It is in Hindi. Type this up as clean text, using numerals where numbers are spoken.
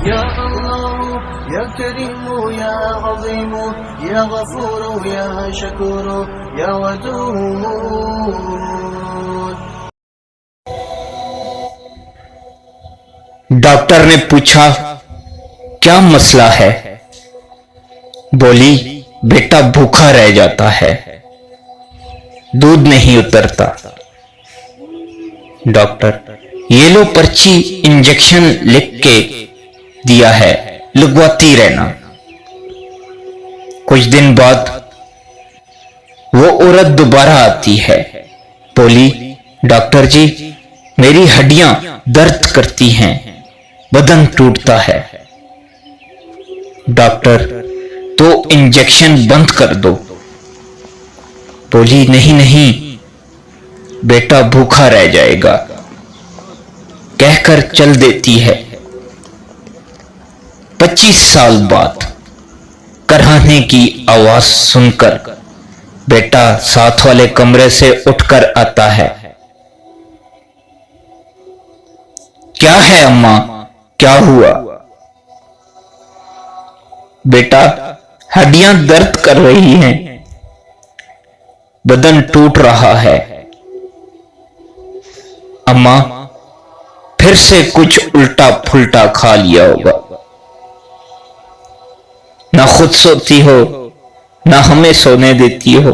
या अल्लाह या करीम या अज़ीम या गफूर या शकूर या वदूद। डॉक्टर ने पूछा, क्या मसला है? बोली, बेटा भूखा रह जाता है, दूध नहीं उतरता। डॉक्टर, ये लो पर्ची, इंजेक्शन लिख के दिया है, लगवाती रहना। कुछ दिन बाद वो औरत दोबारा आती है। बोली, डॉक्टर जी, मेरी हड्डियां दर्द करती हैं, बदन टूटता है। डॉक्टर, तो इंजेक्शन बंद कर दो। बोली, नहीं नहीं, बेटा भूखा रह जाएगा, कहकर चल देती है। 25 साल बाद कराहने की आवाज सुनकर बेटा साथ वाले कमरे से उठकर आता है। क्या है अम्मा, क्या हुआ? बेटा, हड्डियां दर्द कर रही हैं, बदन टूट रहा है। अम्मा, फिर से कुछ उल्टा फुल्टा खा लिया होगा। ना खुद सोती हो, ना हमें सोने देती हो।